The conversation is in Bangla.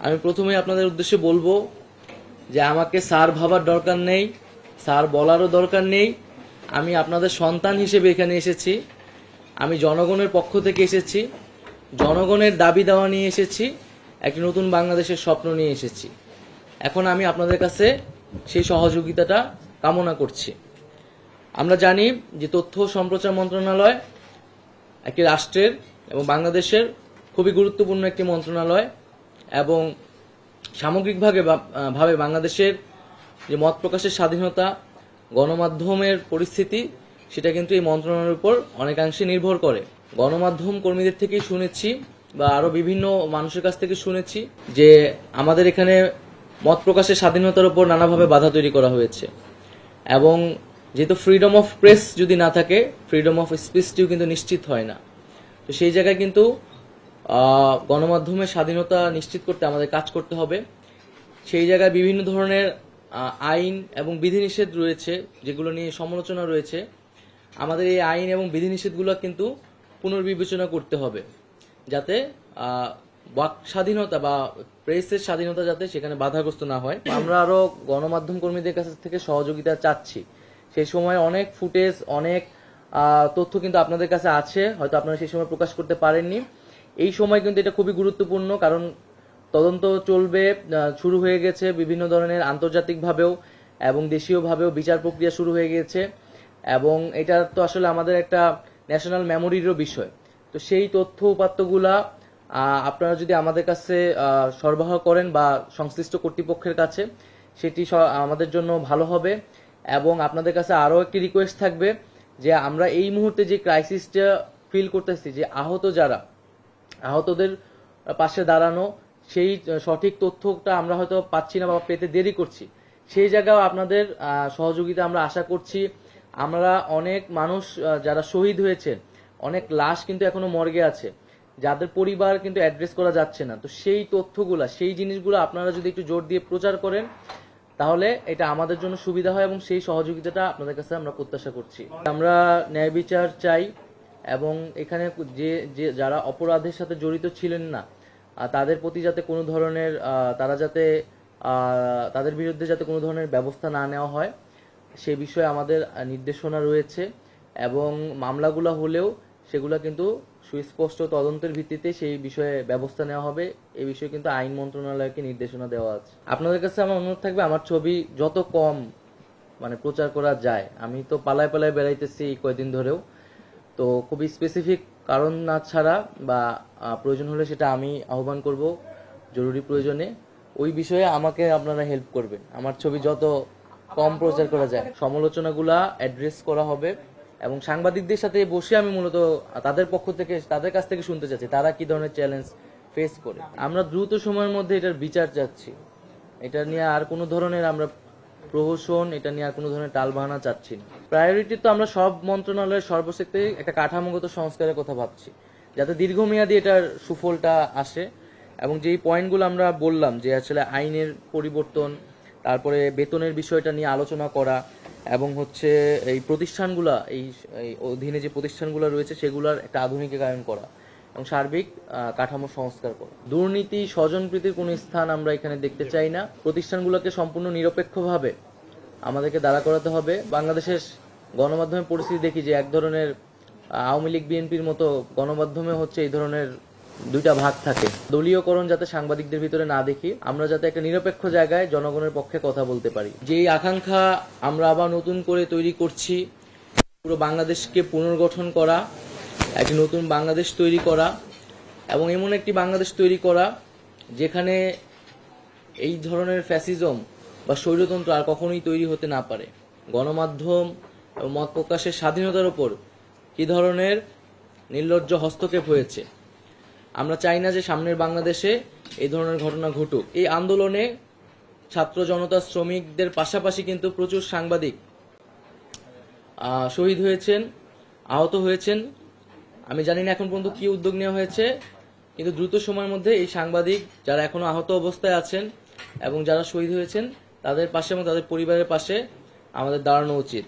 আমি প্রথমেই আপনাদের উদ্দেশ্যে বলবো যে আমাকে স্যার ভাবার দরকার নেই, স্যার বলারও দরকার নেই। আমি আপনাদের সন্তান হিসেবে এখানে এসেছি। আমি জনগণের পক্ষ থেকে এসেছি, জনগণের দাবি দেওয়া নিয়ে এসেছি, একটি নতুন বাংলাদেশের স্বপ্ন নিয়ে এসেছি। এখন আমি আপনাদের কাছে সেই সহযোগিতাটা কামনা করছি। আমরা জানি যে তথ্য ও সম্প্রচার মন্ত্রণালয় একটি রাষ্ট্রের এবং বাংলাদেশের খুবই গুরুত্বপূর্ণ একটি মন্ত্রণালয়, এবং সামগ্রিকভাবে বাংলাদেশের যে মত প্রকাশের স্বাধীনতা, গণমাধ্যমের পরিস্থিতি, সেটা কিন্তু এই মন্ত্রণালয়ের উপর অনেকাংশে নির্ভর করে। গণমাধ্যম কর্মীদের থেকেই শুনেছি বা আরো বিভিন্ন মানুষের কাছ থেকে শুনেছি যে আমাদের এখানে মত প্রকাশের স্বাধীনতার উপর নানাভাবে বাধা তৈরি করা হয়েছে, এবং যেহেতু ফ্রিডম অফ প্রেস যদি না থাকে, ফ্রিডম অফ স্পিচটিও কিন্তু নিশ্চিত হয় না। তো সেই জায়গায় কিন্তু গণমাধ্যমের স্বাধীনতা নিশ্চিত করতে আমাদের কাজ করতে হবে। সেই জায়গায় বিভিন্ন ধরনের আইন এবং বিধিনিষেধ রয়েছে, যেগুলো নিয়ে সমালোচনা রয়েছে। আমাদের এই আইন এবং বিধিনিষেধগুলো কিন্তু পুনর্বিবেচনা করতে হবে, যাতে বাক স্বাধীনতা বা প্রেসের স্বাধীনতা যাতে সেখানে বাধাগ্রস্ত না হয়। আমরা আরো গণমাধ্যম কর্মীদের কাছ থেকে সহযোগিতা চাচ্ছি। সেই সময় অনেক ফুটেজ, অনেক তথ্য কিন্তু আপনাদের কাছে আছে, হয়তো আপনারা সেই সময় প্রকাশ করতে পারেননি। এই সময় কিন্তু এটা খুবই গুরুত্বপূর্ণ, কারণ তদন্ত চলবে, শুরু হয়ে গেছে বিভিন্ন ধরনের আন্তর্জাতিকভাবেও এবং দেশীয়ভাবেও বিচার প্রক্রিয়া শুরু হয়ে গেছে, এবং এটা তো আসলে আমাদের একটা ন্যাশনাল মেমোরিরও বিষয়। তো সেই তথ্য উপাত্তগুলা আপনারা যদি আমাদের কাছে সরবরাহ করেন বা সংশ্লিষ্ট কর্তৃপক্ষের কাছে, সেটি আমাদের জন্য ভালো হবে। এবং আপনাদের কাছে আরও একটি রিকোয়েস্ট থাকবে যে আমরা এই মুহূর্তে যে ক্রাইসিসটা ফিল করতেছি, যে আহতদের পাশে দাঁড়ানো, সেই সঠিক তথ্যটা আমরা হয়তো পাচ্ছি না বা পেতে দেরি করছি। সেই জায়গায় আপনাদের সহযোগিতা আমরা আশা করছি। আমরা অনেক মানুষ যারা শহীদ হয়েছে, অনেক লাশ কিন্তু এখনো মর্গে আছে, যাদের পরিবার কিন্তু অ্যাড্রেস করা যাচ্ছে না। তো সেই তথ্যগুলা, সেই জিনিসগুলো আপনারা যদি একটু জোর দিয়ে প্রচার করেন, তাহলে এটা আমাদের জন্য সুবিধা হয়, এবং সেই সহযোগিতাটা আপনাদের কাছে আমরা প্রত্যাশা করছি। আমরা ন্যায় বিচার চাই, এবং এখানে যে যারা অপরাধের সাথে জড়িত ছিলেন না, তাদের প্রতি যাতে কোনো ধরনের তাদের বিরুদ্ধে যাতে কোনো ধরনের ব্যবস্থা না নেওয়া হয়, সে বিষয়ে আমাদের নির্দেশনা রয়েছে। এবং মামলাগুলো হলেও সেগুলো কিন্তু সুস্পষ্ট তদন্তের ভিত্তিতে সেই বিষয়ে ব্যবস্থা নেওয়া হবে। এই বিষয়ে কিন্তু আইন মন্ত্রণালয়কে নির্দেশনা দেওয়া আছে। আপনাদের কাছে আমার অনুরোধ থাকবে, আমার ছবি যত কম প্রচার করা যায়। আমি তো পালায় পালায় বেড়াইতেছি এই কয়েকদিন ধরেও, তো খুবই স্পেসিফিক কারণ না ছাড়া বা প্রয়োজন হলে সেটা আমি আহ্বান করব জরুরি প্রয়োজনে, ওই বিষয়ে আমাকে আপনারা হেল্প করবেন। আমার ছবি যত কম প্রচার করা যায়, সমালোচনাগুলা অ্যাড্রেস করা হবে, এবং সাংবাদিকদের সাথে বসে আমি মূলত তাদের কাছ থেকে শুনতে চাচ্ছি তারা কি ধরনের চ্যালেঞ্জ ফেস করে। আমরা দ্রুত সময়ের মধ্যে এটার বিচার চাচ্ছি। এটা নিয়ে আর কোনো ধরনের আমরা প্রহসন, এটা নিয়ে আর কোনো ধরনের টালবাহানা চাচ্ছি না। প্রায়োরিটি তো আমরা সব মন্ত্রণালয়ের সর্বশেষে একটা কাঠামোগত সংস্কারের কথা ভাবছি, যাতে দীর্ঘমেয়াদী এটার সুফলটা আসে। এবং যেই পয়েন্টগুলো আমরা বললাম, যে আসলে আইনের পরিবর্তন, তারপরে বেতনের বিষয়টা নিয়ে আলোচনা করা, এবং এই প্রতিষ্ঠানগুলা, এই অধীনে যে প্রতিষ্ঠানগুলো রয়েছে সেগুলোর একটা আধুনিকায়ন করা, এবং সার্বিক কাঠামো সংস্কার করা। দুর্নীতি, স্বজনপ্রীতির কোনো স্থান আমরা এখানে দেখতে চাই না। প্রতিষ্ঠানগুলোকে সম্পূর্ণ নিরপেক্ষভাবে আমাদেরকে দাঁড়া করাতে হবে। বাংলাদেশের গণমাধ্যমের পরিস্থিতি দেখি যে এক ধরনের আওয়ামী লীগ বিএনপির মতো গণমাধ্যমে এই ধরনের দুইটা ভাগ থাকে। দলীয়করণ যাতে সাংবাদিকদের ভিতরে না দেখি, আমরা যাতে একটা নিরপেক্ষ জায়গায় জনগণের পক্ষে কথা বলতে পারি। যেই আকাঙ্ক্ষা আমরা আবার নতুন করে তৈরি করছি, পুরো বাংলাদেশকে পুনর্গঠন করা, একটি নতুন বাংলাদেশ তৈরি করা, এবং এমন একটি বাংলাদেশ তৈরি করা যেখানে এই ধরনের ফ্যাসিজম বা স্বৈরতন্ত্র আর কখনোই তৈরি হতে না পারে। গণমাধ্যম এবং মত প্রকাশের স্বাধীনতার উপর কি ধরনের নির্লজ্জ হস্তক্ষেপ হয়েছে, আমরা চাই না যে সামনের বাংলাদেশে এই ধরনের ঘটনা ঘটুক। এই আন্দোলনে ছাত্র জনতা, শ্রমিকদের পাশাপাশি কিন্তু প্রচুর সাংবাদিক শহীদ হয়েছেন, আহত হয়েছেন। আমি জানি না এখন পর্যন্ত কি উদ্যোগ নেওয়া হয়েছে, কিন্তু দ্রুত সময়ের মধ্যে এই সাংবাদিক যারা এখনো আহত অবস্থায় আছেন এবং যারা শহীদ হয়েছেন, তাদের পাশে এবং তাদের পরিবারের পাশে আমাদের দাঁড়ানো উচিত।